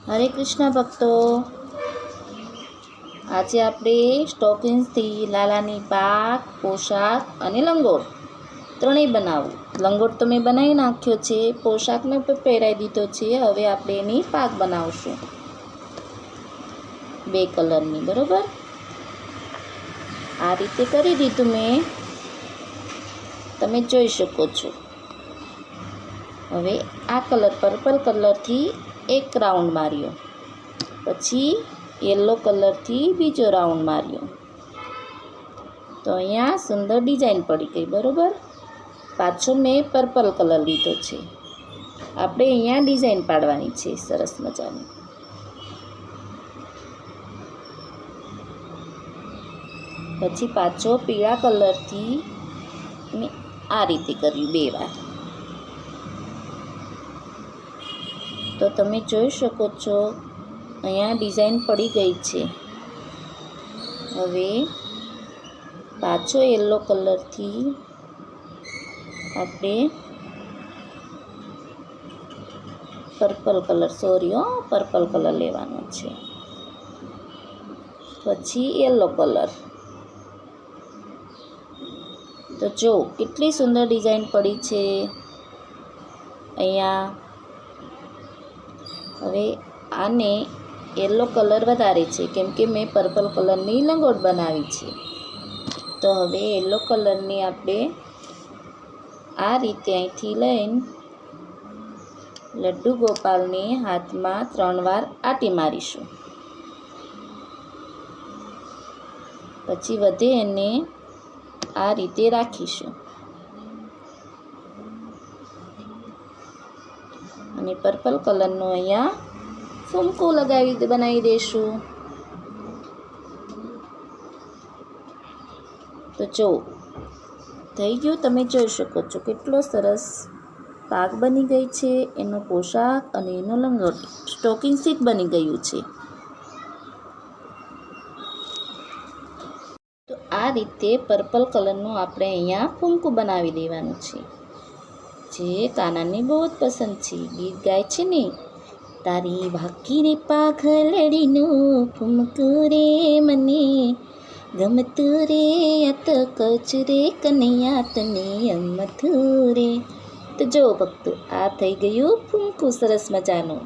હરે કૃષ્ણ ભક્તો, આજે આપણે સ્ટોકિંગ્સથી લાલાની પાક, પોશાક અને લંગોટ ત્રણેય બનાવવું. લંગોટ તો મેં બનાવી નાખ્યો છે, પોશાક મેં પહેરાવી દીધો છે. હવે આપણે એની પાક બનાવશું 2 કલરની. બરાબર, આ રીતે કરી દીધું મેં, તમે જોઈ શકો છો. હવે આ કલર પર્પલ કલરથી એક રાઉન્ડ માર્યો, પછી યલો કલરથી બીજો રાઉન્ડ માર્યો, તો અહીંયા સુંદર ડિઝાઇન પડી ગઈ. બરાબર, પાછો મેં પર્પલ કલર લીધો છે. આપણે અહીંયા ડિઝાઇન પાડવાની છે સરસ મજાની. પછી પાછો પીળા કલરથી મેં આ રીતે કર્યું 2 વાર. તો તમે જોઈ શકો છો અહીંયા ડિઝાઇન પડી ગઈ છે. હવે પાછો યલો કલરથી આપણે પર્પલ કલર લેવાનો છે. પછી યલો કલર. તો જો કેટલી સુંદર ડિઝાઇન પડી છે અહીંયા. હવે આને યલો કલર વધારે છે, કેમ કે મેં પર્પલ કલરની લંગોટ બનાવી છે. તો હવે યલો કલરની આપણે આ રીતે અહીંથી લઈને લડ્ડુ ગોપાલને હાથમાં 3 વાર આંટી મારીશું. પછી વધે એને આ રીતે રાખીશું અને પર્પલ કલરનું અહીંયા ફૂમકું બનાવી દઈશું. તો જો થઈ ગયું, તમે જોઈ શકો છો કેટલો સરસ પાક બની ગઈ છે. એનો પોશાક અને એનો લંગોટ સ્ટોકિંગ સીટ બની ગયું છે. તો આ રીતે પર્પલ કલરનું આપણે અહીંયા ફૂમકું બનાવી દેવાનું છે, જે કાનાને બહુ જ પસંદ છે. ગીત ગાય છે ને, તારી બાકી રે પાઘલડીનું ફૂમકું રે મને ગમતું રે, આ તો કચું રે કનૈયા તને અમથું રે. તો જો ભક્તો, આ થઈ ગયું ફૂમકું સરસ મજાનું.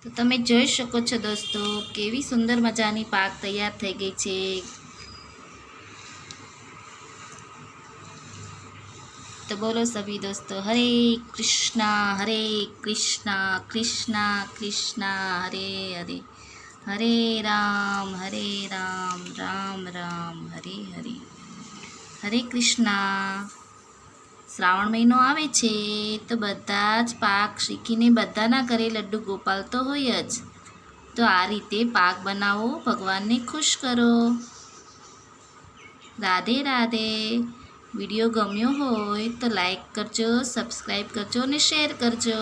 તો તમે જોઈ શકો છો દોસ્તો, કેવી સુંદર મજાની પાક તૈયાર થઈ ગઈ છે. તો બોલો સભી દોસ્તો, હરે કૃષ્ણ કૃષ્ણ કૃષ્ણ હરે હરે, હરે રામ રામ રામ હરે હરે. હરે કૃષ્ણ. શ્રાવણ મહિનો આવે છે તો બધા જ પાક શીખીને બધાના ઘરે લડ્ડુ ગોપાલ તો હોય જ. તો આ રીતે પાક બનાવો, ભગવાનને ખુશ કરો. રાધે રાધે. વિડીયો ગમ્યો હોય તો લાઈક કરજો, સબસ્ક્રાઈબ કરજો અને શેર કરજો.